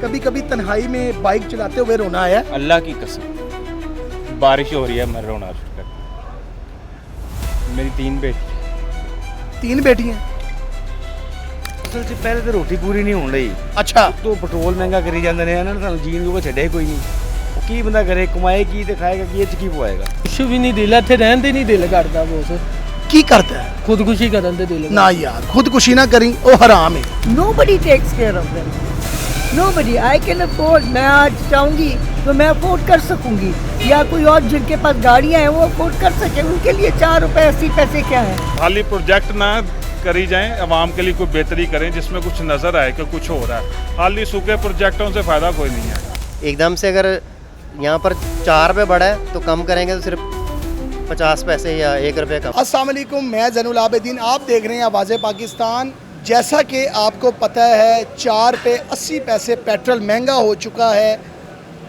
कभी कभी तन्हाई में बाइक चलाते हुए रोना आया? अल्लाह की कसम बारिश हो रही है, मैं रोना शुरू कर। मेरी 3 बेटी। 3 बेटियां? ਅਸਲ 'ਚ ਪਹਿਲੇ ਤਾਂ ਰੋਟੀ ਪੂਰੀ ਨਹੀਂ ਹੋਣ ਲਈ। अच्छा ਤੋਂ ਪੈਟਰੋਲ ਮਹਿੰਗਾ ਕਰੀ ਜਾਂਦੇ ਨੇ, ਇਹਨਾਂ ਨੇ ਸਾਨੂੰ ਜੀਣ ਜੋਗਾ ਛੱਡਿਆ ਹੀ ਕੋਈ ਨਹੀਂ। ਉਹ ਕੀ ਬੰਦਾ ਕਰੇ, ਕਮਾਏ ਕੀ ਤੇ ਖਾਏਗਾ ਕੀ, ਇਹ 'ਚ ਕੀ ਪਵਾਏਗਾ। ਕੁਛ ਵੀ ਨਹੀਂ ਦਿਲ ਇੱਥੇ ਰਹਿਣ ਦੇ ਨਹੀਂ ਦਿਲ ਕਰਦਾ ਬੋਸ। की करता है? ਖੁਦਕੁਸ਼ੀ ਕਰਨ ਦੇ ਦਿਲ ना यार, खुदकुशी ना करी, वो हराम है। Nobody takes care of them. Nobody. I can afford. मैं आज चाहूँगी तो मैं अफोर्ड कर सकूँगी, या कोई और जिनके पास गाड़ियाँ हैं वो अफोर्ड कर सके, उनके लिए 4 रुपए 80 पैसे क्या है। खाली प्रोजेक्ट ना करी जाएं, आवाम के लिए कोई बेहतरी करें जिसमें कुछ नज़र आए कि कुछ हो रहा है। खाली सूखे प्रोजेक्टों से फ़ायदा कोई नहीं है। एकदम से अगर यहाँ पर 4 रुपये बढ़ा है तो कम करेंगे तो सिर्फ 50 पैसे या 1 रुपये कम। अस्सलाम वालेकुम, मैं ज़ैनुल आबिदीन, आप देख रहे हैं आवाज़ पाकिस्तान। जैसा कि आपको पता है 4 पे 80 पैसे पेट्रोल महंगा हो चुका है।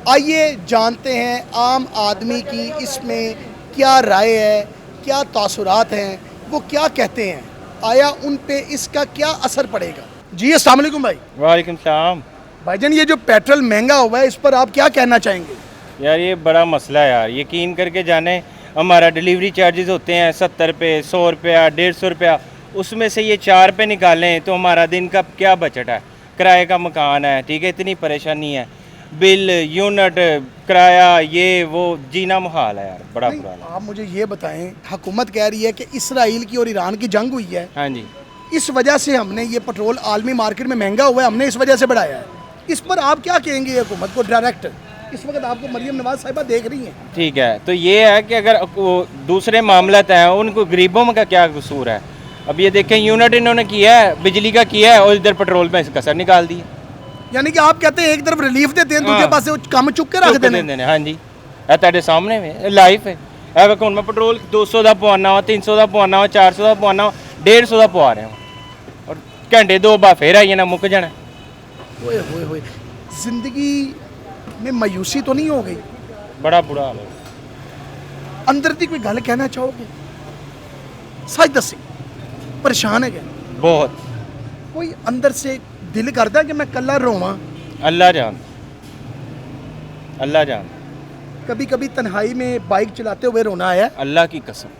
आइए जानते हैं आम आदमी की इसमें क्या राय है, क्या तासुरात हैं, वो क्या कहते हैं, आया उन पे इसका क्या असर पड़ेगा। जी अस्सलाम वालेकुम भाई। वालेकुम सलाम। भाईजान, ये जो पेट्रोल महंगा हुआ है इस पर आप क्या कहना चाहेंगे? यार ये बड़ा मसला है यार, यकीन करके जाने हमारा डिलीवरी चार्जेस होते हैं 70 रुपये, 100 रुपया, 150 रुपया, उसमें से ये 4 पे निकालें तो हमारा दिन का क्या बजट है। किराए का मकान है, ठीक है, इतनी परेशानी है, बिल, यूनिट, किराया, ये वो, जीना मुहाल है यार, बड़ा बुरा हाल है। आप मुझे ये बताएं, हुकूमत कह रही है कि इसराइल की और ईरान की जंग हुई है, हाँ जी, इस वजह से हमने ये पेट्रोल आलमी मार्केट में महंगा हुआ है, हमने इस वजह से बढ़ाया है। इस पर आप क्या कहेंगे हुकूमत को डायरेक्ट? इस वक्त आपको मरियम नवाज साहिबा देख रही हैं। ठीक है, तो ये है कि अगर वो दूसरे मामलात हैं उनको गरीबों में का क्या कसूर है। अब ये देखें, यूनिट इन्होंने किया है, बिजली का किया है, और इधर पेट्रोल में कसर निकाल दी है। यानी कि आप कहते हैं एक तरफ रिलीफ देते हैं, दूसरे हाँ। पास कम चुक के रख देने। हाँ जी, है तेरे सामने में लाइफ है। अगर कौन मैं पेट्रोल 200 का पवाना हो, 300 का पवाना हो, 400 का पवाना हो, 150 का पवा रहे हो, और घंटे 2 बार फिर आई ना मुक जाना। ओए होए होए, जिंदगी में मायूसी तो नहीं हो गई? बड़ा बुरा हाल है। अंदर दी कोई गल कहना चाहोगे? सच दसी, परेशान है क्या? बहुत। कोई अंदर से दिल करता है कि मैं कल्ला रोवां? अल्लाह जान, अल्लाह जान। कभी कभी तन्हाई में बाइक चलाते हुए रोना आया? अल्लाह की कसम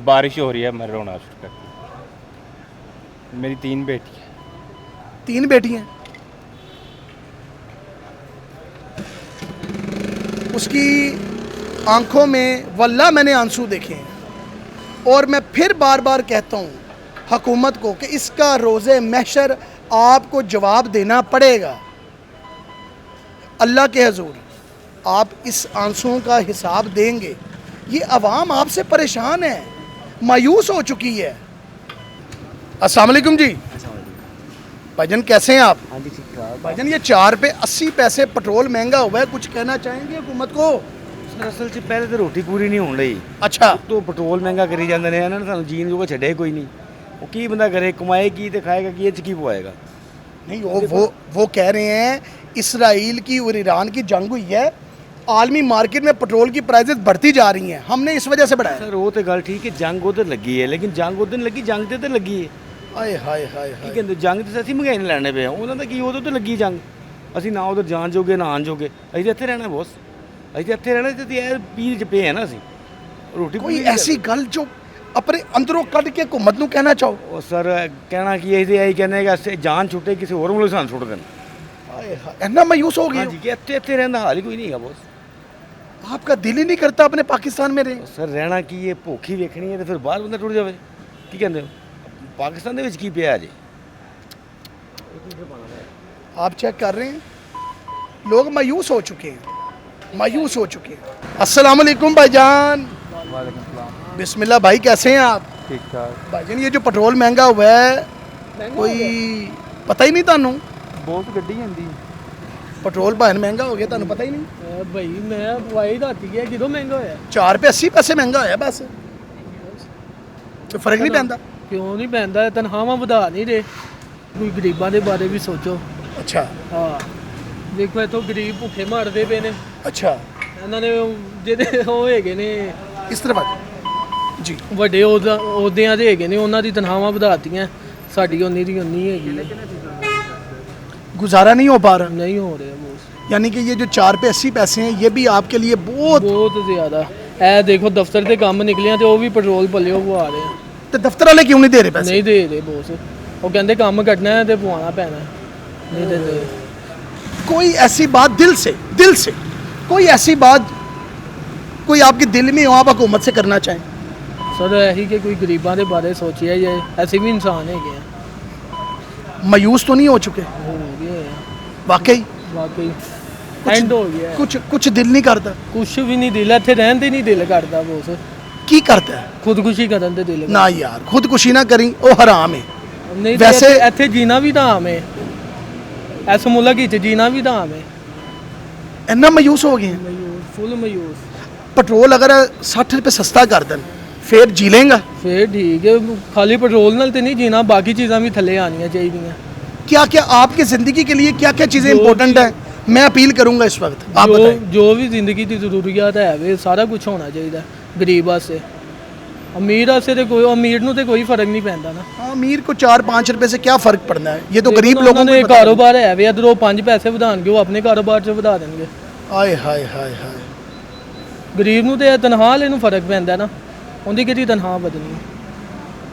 बारिश हो रही है, मैं रोना शुरू कर। मेरी 3 बेटी है। 3 बेटियां? उसकी आंखों में वल्लाह मैंने आंसू देखे हैं, और मैं फिर बार बार कहता हूँ हुकूमत को कि इसका रोज़े महशर आपको जवाब देना पड़ेगा। अल्लाह के हजूर आप इस आंसुओं का हिसाब देंगे। ये अवाम आपसे परेशान है, मायूस हो चुकी है। अस्सलाम वालेकुम जी। भाईजान कैसे हैं आप? हाँ जी, ठीक ठाक। भाईजान, ये 4 पे 80 पैसे पेट्रोल महंगा हुआ है, कुछ कहना चाहेंगे हुकूमत को? ਸਰ ਅਸਲ 'ਚ ਪਹਿਲੇ ਤਾਂ ਰੋਟੀ ਪੂਰੀ ਨਹੀਂ ਹੋਣ ਲਈ। अच्छा, ਤੋਂ ਪੈਟਰੋਲ ਮਹਿੰਗਾ ਕਰੀ ਜਾਂਦੇ ਨੇ, ਇਹਨਾਂ ਨੇ ਸਾਨੂੰ ਜੀਣ ਜੋਗਾ ਛੱਡਿਆ ਹੀ ਕੋਈ ਨਹੀਂ। ਉਹ ਕੀ ਬੰਦਾ ਕਰੇ, ਕਮਾਏ ਕੀ ਤੇ ਖਾਏਗਾ ਕੀ, ਇਹ 'ਚ ਕੀ ਪਵਾਏਗਾ। नहीं वो कह रहे हैं इसराइल की और ईरान की जंग हुई है, आलमी मार्केट में पेट्रोल की प्राइसेस बढ़ती जा रही हैं, हमने इस वजह से बढ़ाया। ਸਰ ਉਹ ਤੇ ਗੱਲ ਠੀਕ ਹੈ, ਜੰਗ ਉਧਰ ਲੱਗੀ ਹੈ, ਲੇਕਿਨ ਜੰਗ ਉਧਰ ਨਹੀਂ ਲੱਗੀ, ਜੰਗ ਤੇ ਲੱਗੀ ਹੈ। हाय हाय हाय ਕੀ हाय। ਕਹਿੰਦੇ, ਜੰਗ ਤੇ ਅਸੀਂ ਮਹਿੰਗਾਈ ਨਹੀਂ ਲੈਣੇ ਪਏ, ਉਹਨਾਂ ਦਾ ਕੀ, ਉਦੋਂ ਤੇ ਲੱਗੀ ਜੰਗ। ਅਸੀਂ ਨਾ ਉਧਰ ਜਾਣ ਜੋਗੇ ਨਾ ਆਣ ਜੋਗੇ, ਅਸੀਂ ਤਾਂ ਇੱਥੇ ਰਹਿਣਾ ਬੋਸ, ਅਸੀਂ ਤਾਂ ਇੱਥੇ ਰਹਿਣਾ ਤੇ ਇਹ ਪੀਰ 'ਚ ਪਏ ਆ ਨਾ ਅਸੀਂ। ਰੋਟੀ कोई ऐसी गल जो अपने अंदरों कट के हुकूमत ਨੂੰ कहना चाहो? ਉਹ ਸਰ ਕਹਿਣਾ ਕੀ ਹੈ, ਇਹੀ ਕਹਿੰਦੇ ਕਿ ਅਸੀਂ ਜਾਨ ਛੁੱਟੇ ਕਿਸੇ ਹੋਰ ਮੁਲਕ ਸਾਨੂੰ ਛੁੱਟ ਦੇਣ। हाय हाय, इतना मायूस हो गए ਹਾਂਜੀ, ਕਿ ਇੱਥੇ ਰਹਿਣ ਦਾ ਹਾਲ ਹੀ ਕੋਈ ਨਹੀਂ ਹੈਗਾ ਬੋਸ। आपका दिल ही नहीं करता अपने पाकिस्तान में रहे? ਸਰ ਰਹਿਣਾ ਕੀ ਹੈ, ਭੁੱਖ ਹੀ ਵੇਖਣੀ ਹੈ ਤੇ ਫਿਰ ਬਾਹਰ ਬੰਦਾ ਟੁੱਟ ਜਾਵੇ। ਕੀ ਕਹਿੰਦੇ ਹੋ, ਪਾਕਿਸਤਾਨ ਦੇ ਵਿੱਚ ਕੀ ਪਿਆ ਜੀ। आप चेक कर रहे हैं, लोग मायूस हो चुके हैं, मायूस हो चुके हैं। अस्सलाम वालेकुम भाईजान। बिस्मिल्लाह भाई, कैसे हैं आप? ठीक ठाक। भाईजान, ये जो पेट्रोल महंगा हुआ है कोई पता ही नहीं थानू? बहुत गड्डी आंदी पेट्रोल भान महंगा हो गया, थानू पता ही नहीं? भाई मैं वाई राती गया किदों महंगा होया। 4 पे 80 पैसे महंगा होया बस, कोई फर्क नहीं पैंदा? क्यों नहीं पैंदा, तनख्वाहां ਵਧਾ नहीं रहे। कोई गरीबां ਦੇ ਬਾਰੇ ਵੀ ਸੋਚੋ। अच्छा ਹਾਂ, ਦੇਖੋ ਇੱਥੋਂ ਗਰੀਬ ਭੁੱਖੇ ਮਰਦੇ ਪਏ ਨੇ। अच्छा, ਇਹਨਾਂ ਨੇ ਜਿਹੜੇ ਉਹ ਹੈਗੇ ਨੇ इस तरफ आ जी। ਵੱਡੇ ਅਹੁਦਿਆਂ ਦੇ ਹੈਗੇ ਨੇ, ਉਹਨਾਂ ਦੀ ਤਨਖਾਹਾਂ ਵਧਾਤੀਆਂ, ਸਾਡੀ ਉਨੀ ਦੀ ਉਨੀ ਹੈਗੀ। गुजारा नहीं हो पा रहा। नहीं हो रहे बॉस, यानी कि ये जो 4 पे 80 पैसे हैं ये भी आपके लिए बहुत। बहुत ज़्यादा। ए देखो दफ्तर से काम निकले हैं तो वो भी पेट्रोल पले वो आ रहे हैं। तो दफ्तर वाले क्यों नहीं दे रहे पैसे? नहीं दे रहे बॉस, वो कहते काम कटना है तो पवाना पैना है, नहीं देते। कोई ऐसी बात दिल से कोई ऐसी बात कोई आपके दिल में हो आप हुकूमत से करना चाहें? सर यही कि कोई गरीबां दे बारे सोचिए, ये ऐसे भी इंसान है क्या मायूस तो नहीं हो चुके हो गए वाकई? वाकई एंड हो गया है। कुछ दिल नहीं करता? कुछ भी नहीं दिल इत्थे रहन दे नहीं दिल करता बॉस, की करता है? खुदकुशी करन दे दिल ना यार, खुदकुशी ना करी, वो हराम है। नहीं वैसे- वैसे ਇੱਥੇ जीना भी धाम है, इस मुल्क ਵਿੱਚ जीना भी धाम है। इन्ना मायूस हो गए हैं। मयूस फुल मयूस। पेट्रोल अगर 60 रुपए सस्ता कर दें फिर जी लेंगा? फिर ठीक है, खाली पेट्रोल नाल ते नहीं जीना, बाकी चीज़ां भी थल्ले आनियां चाहिए। क्या क्या आपकी ज़िंदगी के लिए क्या क्या चीज़ें जो इंपॉर्टेंट भी- हैं? मैं अपील करूंगा इस वक्त, आप जो बताएं। जो भी जिंदगी की जरूरियात है वे सारा कुछ होना चाहिए गरीब वास्ते। अमीर वास्ते तो कोई, अमीर नूं ते कोई फर्क नहीं पैंदा ना। अमीर को 4-5 रुपए से क्या फ़र्क पड़ना है? ये तो देखो गरीब ना, लोगों उन्होंने को पता है। कारोबार है वे अदरों 5 पैसे ਵਧਾਣਗੇ ਉਹ ਆਪਣੇ ਕਾਰੋਬਾਰ 'ਚ ਵਧਾ ਦੇਣਗੇ। हाय हाय हाय हाय। ਗਰੀਬ ਨੂੰ ਤੇ ਤਨਖਾਹ ਵਾਲੇ ਨੂੰ ਫਰਕ ਪੈਂਦਾ ਨਾ, ਉਹਦੀ ਕਿਹੜੀ ਤਨਖਾਹ ਵਧਣੀ,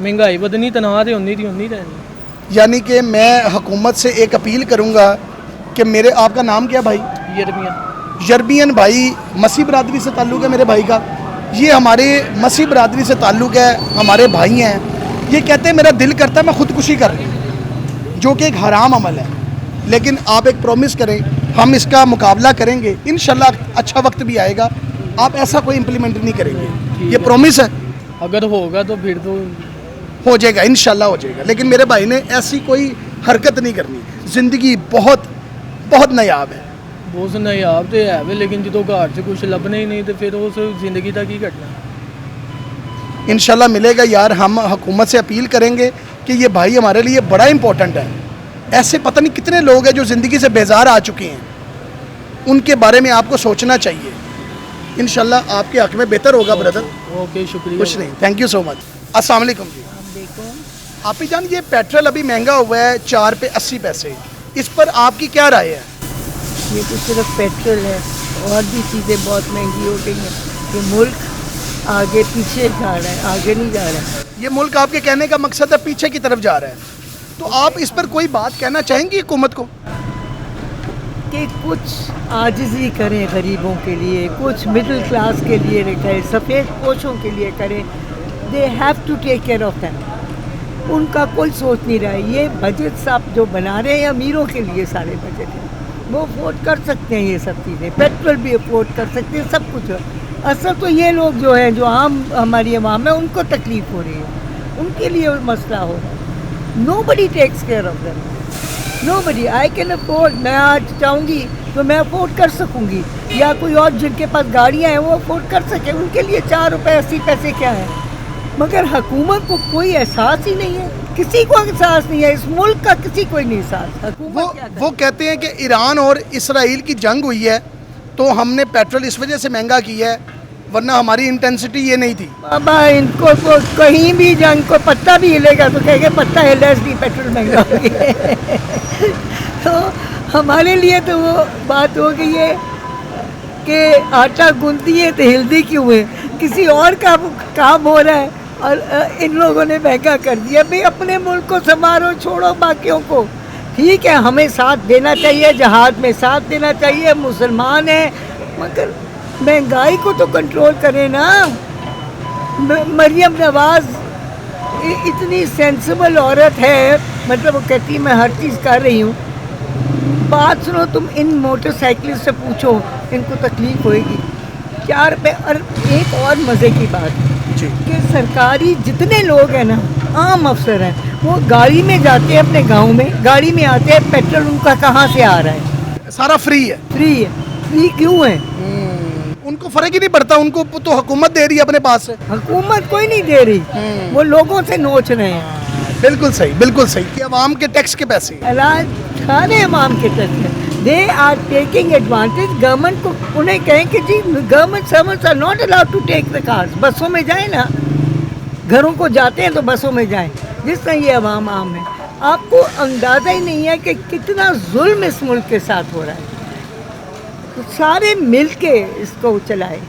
ਮਹਿੰਗਾਈ ਵਧਣੀ, ਤਨਖਾਹ ਤੇ ਉਨੀ ਦੀ ਉਨੀ ਰਹਿਣੀ। यानी कि मैं हुकूमत से एक अपील करूंगा कि मेरे, आपका नाम क्या भाई? यरमिया यरबियन भाई, मसीह बरादरी से ताल्लुक़ है मेरे भाई का। ये हमारे मसीह बरादरी से ताल्लुक़ है, हमारे भाई हैं। ये कहते हैं मेरा दिल करता है मैं ख़ुदकुशी कर लूँ, जो कि एक हराम अमल है। लेकिन आप एक प्रॉमिस करें, हम इसका मुकाबला करेंगे, इंशाल्लाह अच्छा वक्त भी आएगा, आप ऐसा कोई इम्प्लीमेंट नहीं करेंगे। ये प्रॉमिस है? अगर होगा तो फिर तो हो जाएगा, इंशाल्लाह हो जाएगा। लेकिन मेरे भाई ने ऐसी कोई हरकत नहीं करनी। ज़िंदगी बहुत बहुत नायाब है। बहुत नायाब तो है वे, लेकिन जो घर से कुछ लभना ही नहीं तो फिर उस जिंदगी का की घटना। इंशाल्लाह मिलेगा यार। हम हुकूमत से अपील करेंगे कि ये भाई हमारे लिए बड़ा इंपॉर्टेंट है। ऐसे पता नहीं कितने लोग हैं जो ज़िंदगी से बेजार आ चुके हैं, उनके बारे में आपको सोचना चाहिए। इंशाल्लाह आपके हक़ में बेहतर होगा ब्रदर। ओके शुक्रिया। कुछ नहीं, थैंक यू सो मच। अस्सलाम वालेकुम जी। आप ही जान, ये पेट्रोल अभी महंगा हुआ है 4 पे 80 पैसे, इस पर आपकी क्या राय है? ये तो सिर्फ पेट्रोल है, और भी चीज़ें बहुत महंगी हो गई हैं। ये मुल्क आगे पीछे जा रहा है, आगे नहीं जा रहा है। ये मुल्क आपके कहने का मकसद है पीछे की तरफ जा रहा है, तो आप इस पर कोई बात कहना चाहेंगी हुकूमत को? कि कुछ आजिज़ी करें गरीबों के लिए, कुछ मिडिल क्लास के लिए करें, सफ़ेद पोशों के लिए करें। They have to take care of them. उनका कोई सोच नहीं रहा है। ये बजट साहब जो बना रहे हैं अमीरों के लिए सारे बजट हैं, वो अफोर्ड कर सकते हैं ये सब चीज़ें, पेट्रोल भी अफोर्ड कर सकते हैं, सब कुछ है। असल तो ये लोग जो हैं, जो आम हमारी आवाम है, उनको तकलीफ़ हो रही है, उनके लिए मसला हो रहा है। Nobody takes care of them, nobody. I can afford, मैं आज चाहूँगी तो मैं अफोर्ड कर सकूँगी, या कोई और जिनके पास गाड़ियाँ हैं वो अफोर्ड कर सके, उनके लिए 4 रुपये 80 पैसे क्या है। मगर हुकूमत को कोई एहसास ही नहीं है, किसी को एहसास नहीं है, इस मुल्क का किसी को नहीं एहसास। हुकूमत क्या करे? वो कहते हैं कि ईरान और इसराइल की जंग हुई है तो हमने पेट्रोल इस वजह से महंगा किया है, वरना हमारी इंटेंसिटी ये नहीं थी। बाबा इनको तो कहीं भी जंग को पत्ता भी हिलेगा तो कहेंगे पत्ता हिला इसलिए पेट्रोल महंगा हो गया। तो हमारे लिए तो वो बात हो गई है कि आटा गूंथती है तो हिलती क्यों है। किसी और का काम हो रहा है और इन लोगों ने महंगा कर दिया। भाई अपने मुल्क को संभालो, छोड़ो बाकियों को। ठीक है, हमें साथ देना चाहिए, जहाद में साथ देना चाहिए, मुसलमान हैं, मगर महंगाई को तो कंट्रोल करें ना। मरियम नवाज इतनी सेंसिबल औरत है, मतलब वो कहती है मैं हर चीज़ कर रही हूँ। बात सुनो, तुम इन मोटरसाइकिलिस्ट से पूछो, इनको तकलीफ होएगी। 4 रुपये। और एक और मज़े की बात कि सरकारी जितने लोग हैं ना, आम अफसर हैं, वो गाड़ी में जाते हैं अपने गांव में, गाड़ी में आते हैं, पेट्रोल उनका कहाँ से आ रहा है? सारा फ्री है। फ्री है। फ्री क्यों है? उनको फर्क ही नहीं पड़ता, उनको तो हुकूमत दे रही है अपने पास से। हुकूमत कोई नहीं दे रही, वो लोगों से नोच रहे हैं। बिल्कुल सही, बिल्कुल सही कि अवाम के टैक्स के पैसे। इलाज सारे अवाम के टच है। They are taking advantage. Government को उन्हें कहें कि जी government servants are not allowed to take the cars. बसों में जाएं ना, घरों को जाते हैं तो बसों में जाएं, जिस तरह ये अवाम आम है। आपको अंदाज़ा ही नहीं है कि कितना जुल्म इस मुल्क के साथ हो रहा है। तो सारे मिल के इसको चलाए।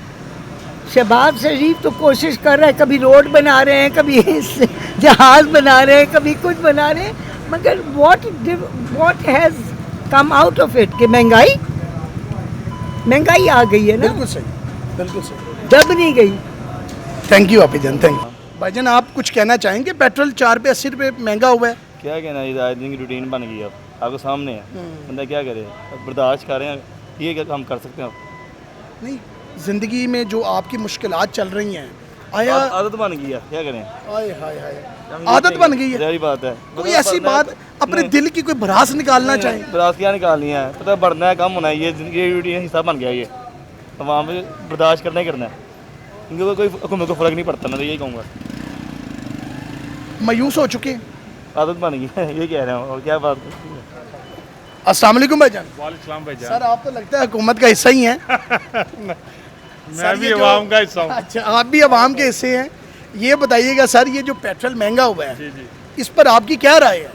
शहबाज शरीफ तो कोशिश कर रहा है, कभी रोड बना रहे हैं, कभी जहाज़ बना रहे हैं, कभी कुछ बना रहे हैं, मगर what has come out of it कि महंगाई आ गई है ना, बिल्कुल सही, बिल्कुल सही। दब नहीं गई। थैंक यू भाईजान, थैंक यू। भाईजान आप कुछ कहना चाहेंगे? पेट्रोल 4 पे 80 रुपये महंगा हुआ है। क्या कहना, ये आज दिन की रूटीन बन गई है। अब आपको सामने है, बंदा क्या करे, अब बर्दाश्त कर रहे हैं, ये क्या काम कर सकते हैं आप। नहीं, ज़िंदगी में जो आपकी मुश्किलात चल रही हैं, आया आदत बन गई है, क्या करें, हाय हाय हाय, आदत बन गई है। सारी बात है। कोई ऐसी बात अपने दिल की कोई भड़ास निकालना चाहें? बर्दाश्त क्या निकालनी है, पता है बढ़ना है, कम होना है, ये जिंदगी रूटीन हिस्सा बन गया ये। अब वहाँ पे बर्दाश्त करना ही करना है, इनको कोई हुकूमत को फ़र्क नहीं पड़ता। मैं तो यही कहूँगा, मायूस हो चुके हैं। आदत बन गई है, ये कह रहे हैं, और क्या बात है। अस्सलाम वालेकुम भाईजान। वालेकुम भाईजान। सर आप तो लगता है हुकूमत का हिस्सा ही हैं। मैं भी अवाम का हिस्सा हूँ। अच्छा, आप भी अवाम के हिस्से हैं। ये बताइएगा सर, ये जो पेट्रोल महंगा हुआ है, जी जी इस पर आपकी क्या राय है?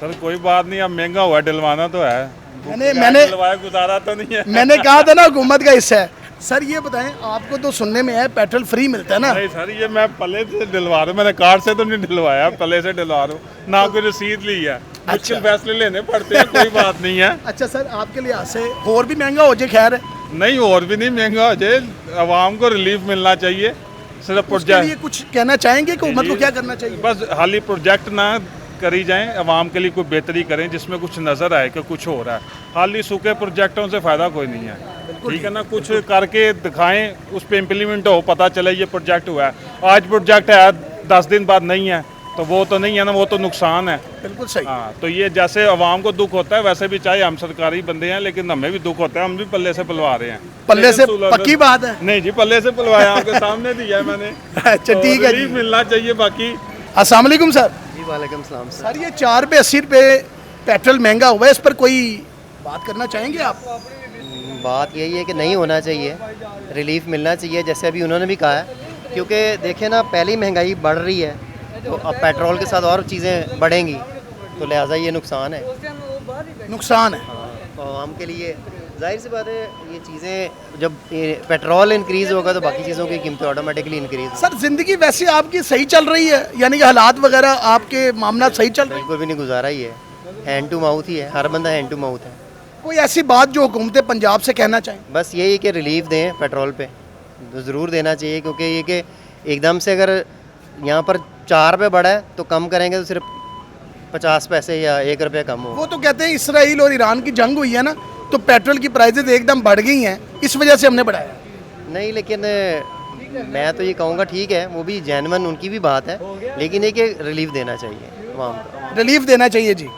सर कोई बात नहीं, अब महंगा हुआ है, डलवाना तो है। मैंने डलवाया गुजारा तो नहीं है। मैंने कहा था ना हुकूमत का हिस्सा है। सर ये बताएं, आपको तो सुनने में है पेट्रोल फ्री मिलता है ना? नहीं सर, ये मैं पल्ले से डलवा रहा हूँ, मैंने कार्ड से तो नहीं डलवाया, पल्ले से डलवा रहा हूँ, ना कोई रसीद ली है। मुश्किल फैसले लेने पड़ते हैं, कोई बात नहीं है। अच्छा सर, आपके लिहाज से और भी महंगा हो जाए खैर है, नहीं और भी नहीं महंगा हो जाए, आवाम को रिलीफ मिलना चाहिए। सिर्फ उसके प्रोजेक्ट लिए कुछ कहना चाहेंगे कि हुकूमत को क्या करना चाहिए? बस हाली प्रोजेक्ट ना करी जाएं, आवाम के लिए कोई बेहतरी करें जिसमें कुछ नज़र आए कि कुछ हो रहा है। हाली सूखे प्रोजेक्टों से फ़ायदा कोई नहीं है, ठीक है ना। कुछ करके दिखाएं, उस पर इम्प्लीमेंट हो, पता चले ये प्रोजेक्ट हुआ है। आज प्रोजेक्ट है, 10 दिन बाद नहीं है, तो वो तो नहीं है ना, वो तो नुकसान है। बिल्कुल सही। हाँ, तो ये जैसे आवाम को दुख होता है, वैसे भी चाहे हम सरकारी बंदे हैं, लेकिन हमें भी दुख होता है, हम भी पल्ले से पलवा रहे हैं। पल्ले से लेकिन पक्की बात है। नहीं जी, पल्ले से पलवाया, आपके सामने दिया है मैंने। अच्छा ठीक है जी। रिलीफ मिलना चाहिए। बाकी अस्सलाम वालेकुम सर। जी वालेकुम सलाम सर। सर ये 4 पे 80 रुपये पेट्रोल महंगा हुआ है, इस पर कोई बात करना चाहेंगे आप? बात यही है कि नहीं होना चाहिए, रिलीफ मिलना चाहिए, जैसे अभी उन्होंने भी कहा है। क्योंकि देखिए ना, पहली महंगाई बढ़ रही है, तो अब पेट्रोल के साथ और चीज़ें बढ़ेंगी, तो लिहाजा ये नुकसान है। नुकसान है। तो आवाम के लिए जाहिर सी बात है, ये चीज़ें जब पेट्रोल इंक्रीज़ होगा तो बाकी चीज़ों की कीमतें ऑटोमेटिकली इंक्रीज़। सर ज़िंदगी वैसे आपकी सही चल रही है, यानी कि हालात वगैरह आपके मामला सही चल रहे हैं? बिल्कुल भी नहीं, गुजारा ही है, हैंड टू माउथ ही है, हर बंदा हैंड टू माउथ है। कोई ऐसी बात जो हुकूमत पंजाब से कहना चाहें? बस यही कि रिलीफ दें पेट्रोल पे, तो ज़रूर देना चाहिए। क्योंकि ये कि एकदम से अगर यहाँ पर 4 रुपये बढ़ा है तो कम करेंगे तो सिर्फ 50 पैसे या 1 रुपया कम हो। वो तो कहते हैं इसराइल और ईरान की जंग हुई है ना, तो पेट्रोल की प्राइसेस एकदम बढ़ गई हैं, इस वजह से हमने बढ़ाया। नहीं, लेकिन मैं तो ये कहूँगा ठीक है, वो भी जेन्युइन उनकी भी बात है, लेकिन ये कि रिलीफ देना चाहिए आवाम को। रिलीफ देना चाहिए जी।